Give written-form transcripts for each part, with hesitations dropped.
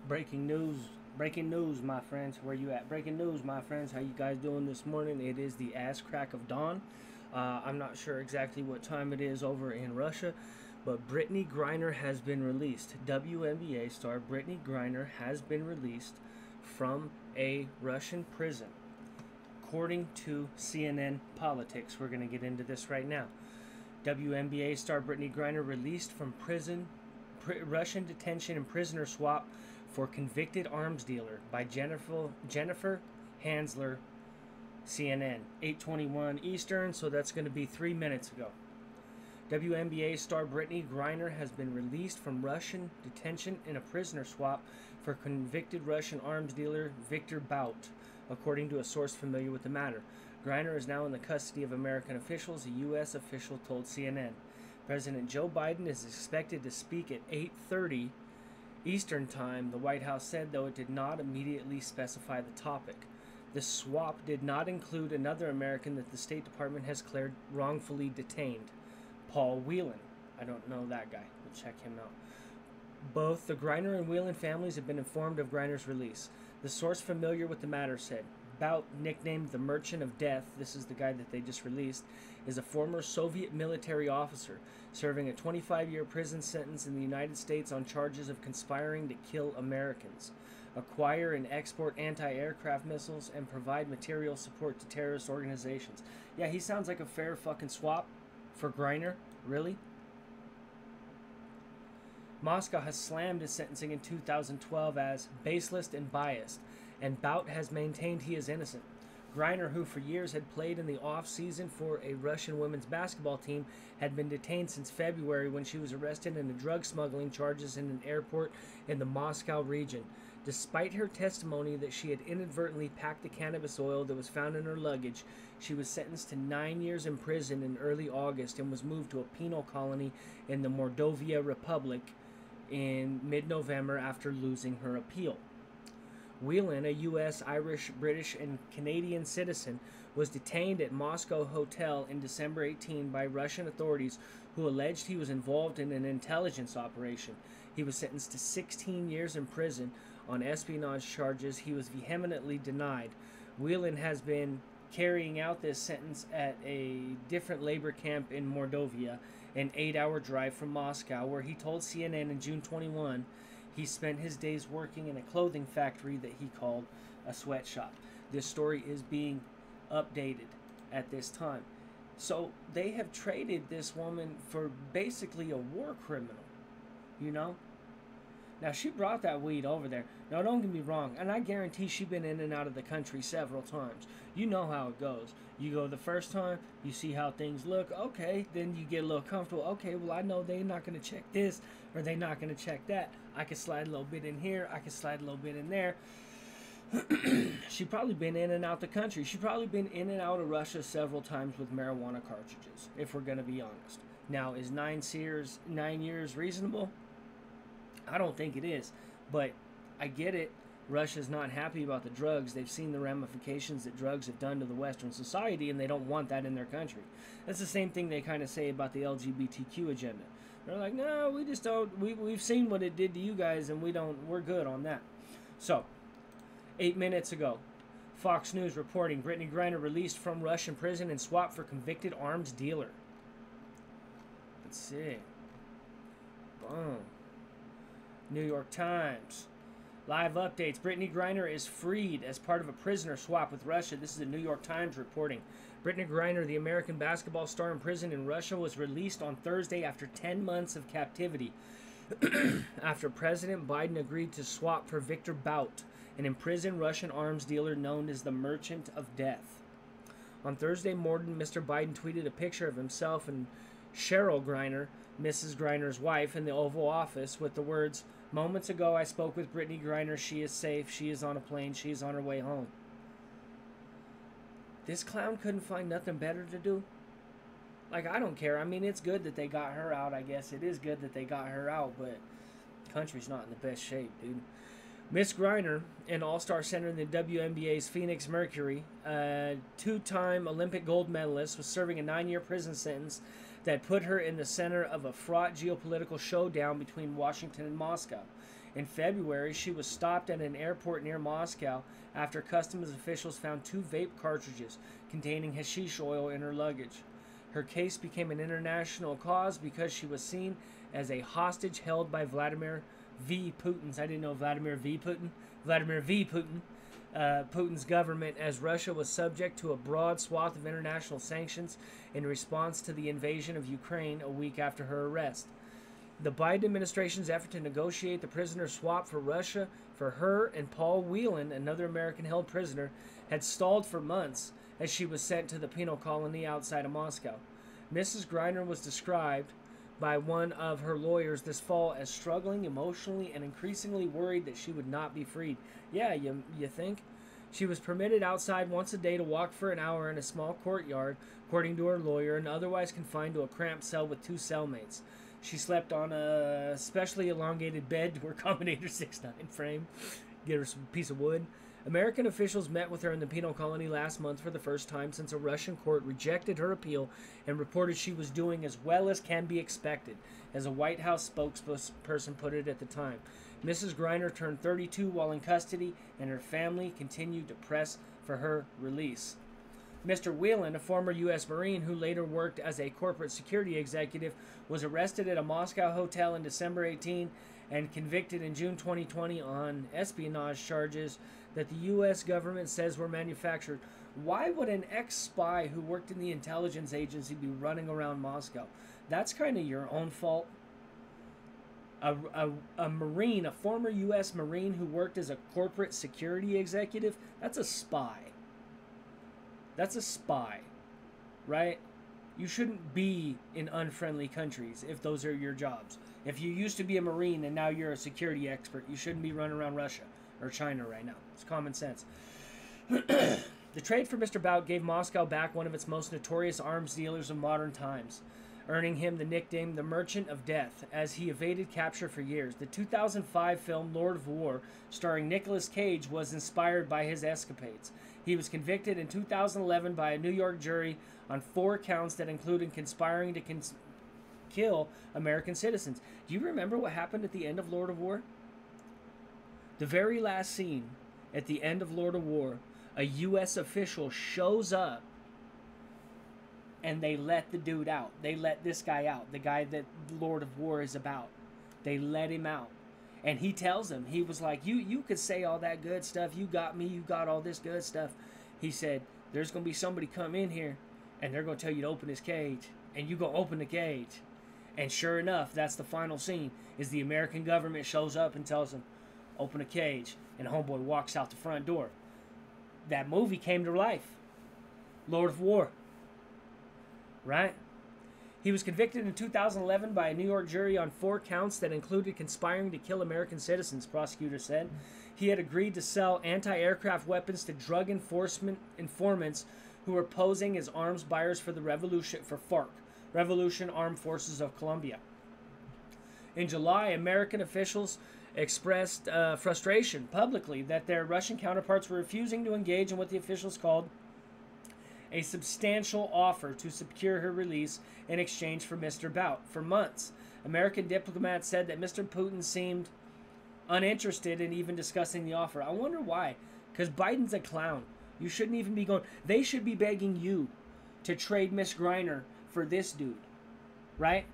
Breaking news, my friends. Where you at? Breaking news, my friends. How you guys doing this morning? It is the ass crack of dawn. I'm not sure exactly what time it is over in Russia, but Brittney Griener has been released. WNBA star Brittney Griener has been released from a Russian prison, according to CNN Politics. We're going to get into this right now. WNBA star Brittney Griener released from prison, Russian detention and prisoner swap for convicted arms dealer by Jennifer Hansler, CNN, 8:21 Eastern, so that's going to be 3 minutes ago. WNBA star Brittney Griener has been released from Russian detention in a prisoner swap for convicted Russian arms dealer Victor Bout, according to a source familiar with the matter. Griener is now in the custody of American officials, a U.S. official told CNN. President Joe Biden is expected to speak at 8:30 Eastern Time, the White House said, though it did not immediately specify the topic. The swap did not include another American that the State Department has declared wrongfully detained, Paul Whelan. I don't know that guy. We'll check him out. Both the Griener and Whelan families have been informed of Griner's release. The source familiar with the matter said, Bout, nicknamed the Merchant of Death, this is the guy that they just released, is a former Soviet military officer serving a 25-year prison sentence in the United States on charges of conspiring to kill Americans, acquire and export anti-aircraft missiles, and provide material support to terrorist organizations. Yeah, he sounds like a fair fucking swap for Griener. Really? Moscow has slammed his sentencing in 2012 as baseless and biased, and Bout has maintained he is innocent. Griener, who for years had played in the off-season for a Russian women's basketball team, had been detained since February when she was arrested in the drug smuggling charges in an airport in the Moscow region. Despite her testimony that she had inadvertently packed the cannabis oil that was found in her luggage, she was sentenced to 9 years in prison in early August and was moved to a penal colony in the Mordovia Republic in mid-November after losing her appeal. Whelan, a U.S., Irish, British, and Canadian citizen, was detained at Moscow Hotel in December 18 by Russian authorities who alleged he was involved in an intelligence operation. He was sentenced to 16 years in prison on espionage charges he was vehemently denied. Whelan has been carrying out this sentence at a different labor camp in Mordovia, an 8-hour drive from Moscow, where he told CNN in June 21 he spent his days working in a clothing factory that he called a sweatshop. This story is being updated at this time. So they have traded this woman for basically a war criminal, you know? Now, she brought that weed over there. Now, don't get me wrong, and I guarantee she's been in and out of the country several times. You know how it goes. You go the first time, you see how things look. Okay, then you get a little comfortable. Okay, well, I know they're not going to check this or they're not going to check that. I can slide a little bit in here. I can slide a little bit in there. She probably been in and out the country. She probably been in and out of Russia several times with marijuana cartridges, if we're going to be honest. Now, is 9 years reasonable? I don't think it is, but I get it. Russia's not happy about the drugs. They've seen the ramifications that drugs have done to the Western society, and they don't want that in their country. That's the same thing they kind of say about the LGBTQ agenda. They're like, no, we just don't. We've seen what it did to you guys, and we're good on that. So, 8 minutes ago, Fox News reporting Brittney Griener released from Russian prison and swapped for convicted arms dealer. Let's see. Boom. New York Times. Live updates. Brittney Griener is freed as part of a prisoner swap with Russia. This is the New York Times reporting. Brittney Griener, the American basketball star in prison in Russia, was released on Thursday after 10 months of captivity after President Biden agreed to swap for Victor Bout, an imprisoned Russian arms dealer known as the Merchant of Death. On Thursday morning, Mr. Biden tweeted a picture of himself and Cheryl Griener, Mrs. Griner's wife, in the Oval Office with the words, "Moments ago I spoke with Brittney Griener. She is safe. She is on a plane. She is on her way home." This clown couldn't find nothing better to do? Like, I don't care. I mean, it's good that they got her out, I guess. It is good that they got her out, but the country's not in the best shape, dude. Miss Griener, an all-star center in the WNBA's Phoenix Mercury, a two-time Olympic gold medalist, was serving a 9-year prison sentence that put her in the center of a fraught geopolitical showdown between Washington and Moscow. In February, she was stopped at an airport near Moscow after customs officials found 2 vape cartridges containing hashish oil in her luggage. Her case became an international cause because she was seen as a hostage held by Vladimir V. Putin's. I didn't know Vladimir V. Putin. Vladimir V. Putin. Putin's government, as Russia was subject to a broad swath of international sanctions in response to the invasion of Ukraine a week after her arrest. The Biden administration's effort to negotiate the prisoner swap for Russia for her and Paul Whelan, another American-held prisoner, had stalled for months as she was sent to the penal colony outside of Moscow. Mrs. Griener was described by one of her lawyers this fall as struggling emotionally and increasingly worried that she would not be freed. Yeah, you think? She was permitted outside once a day to walk for an hour in a small courtyard, according to her lawyer, and otherwise confined to a cramped cell with 2 cellmates. She slept on a specially elongated bed to her Combinator 6'9" frame. Get her some piece of wood. American officials met with her in the penal colony last month for the first time since a Russian court rejected her appeal and reported she was doing as well as can be expected, as a White House spokesperson put it at the time. Mrs. Griener turned 32 while in custody, and her family continued to press for her release. Mr. Whelan, a former U.S. Marine who later worked as a corporate security executive, was arrested at a Moscow hotel in December 18 and convicted in June 2020 on espionage charges that the U.S. government says were manufactured. Why would an ex-spy who worked in the intelligence agency be running around Moscow? That's kind of your own fault. A Marine, a former U.S. Marine who worked as a corporate security executive, that's a spy. That's a spy, right? You shouldn't be in unfriendly countries if those are your jobs. If you used to be a Marine and now you're a security expert, you shouldn't be running around Russia or China right now. It's common sense. The trade for Mr. Bout gave Moscow back one of its most notorious arms dealers of modern times, earning him the nickname the Merchant of Death, as he evaded capture for years. The 2005 film Lord of War, starring Nicolas Cage, was inspired by his escapades. He was convicted in 2011 by a New York jury on 4 counts that included conspiring to kill American citizens. Do you remember what happened at the end of Lord of War? The very last scene at the end of Lord of War, a U.S. official shows up and they let the dude out. They let this guy out, the guy that Lord of War is about. They let him out. And he tells him, he was like, you could say all that good stuff. You got me. You got all this good stuff. He said, there's going to be somebody come in here and they're going to tell you to open his cage. And you go open the cage. And sure enough, that's the final scene, is the American government shows up and tells him, open a cage. And homeboy walks out the front door. That movie came to life. Lord of War. Right? He was convicted in 2011 by a New York jury on 4 counts that included conspiring to kill American citizens, prosecutors said. He had agreed to sell anti-aircraft weapons to drug informants who were posing as arms buyers for the revolution, for FARC, Revolution Armed Forces of Colombia. In July, American officials expressed frustration publicly that their Russian counterparts were refusing to engage in what the officials called a substantial offer to secure her release in exchange for Mr. Bout. For months, American diplomats said that Mr. Putin seemed uninterested in even discussing the offer. I wonder why. Because Biden's a clown. You shouldn't even be going... They should be begging you to trade Miss Griener for this dude. Right?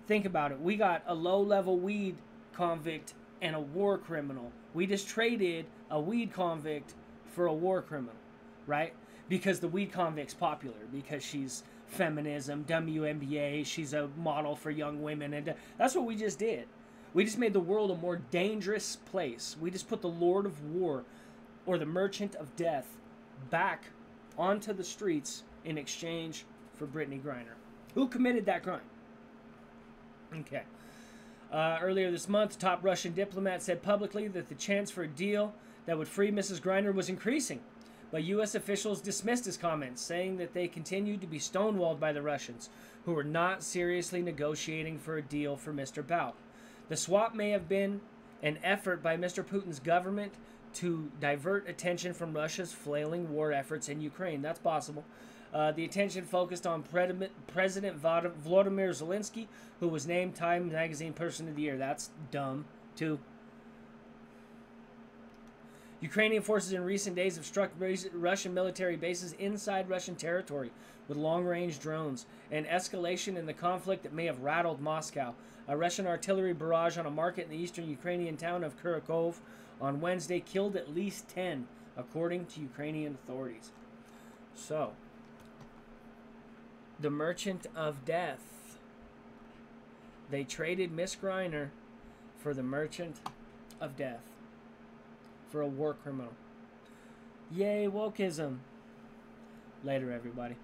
Think about it. We got a low-level weed convict and a war criminal. We just traded a weed convict for a war criminal. Right? Because the weed convict's popular, because she's feminism, WNBA, she's a model for young women, and that's what we just did. We just made the world a more dangerous place. We just put the Lord of War, or the Merchant of Death, back onto the streets in exchange for Brittney Griener. Who committed that crime? Okay. Earlier this month, top Russian diplomat said publicly that the chance for a deal that would free Mrs. Griener was increasing. But U.S. officials dismissed his comments, saying that they continued to be stonewalled by the Russians, who were not seriously negotiating for a deal for Mr. Bout. The swap may have been an effort by Mr. Putin's government to divert attention from Russia's flailing war efforts in Ukraine. That's possible. The attention focused on President Volodymyr Zelensky, who was named Time Magazine Person of the Year. That's dumb, too. Ukrainian forces in recent days have struck Russian military bases inside Russian territory with long-range drones, an escalation in the conflict that may have rattled Moscow. A Russian artillery barrage on a market in the eastern Ukrainian town of Kharkov on Wednesday killed at least 10, according to Ukrainian authorities. So, the Merchant of Death. They traded Miss Griener for the Merchant of Death. For a war criminal. Yay, wokeism. Later, everybody.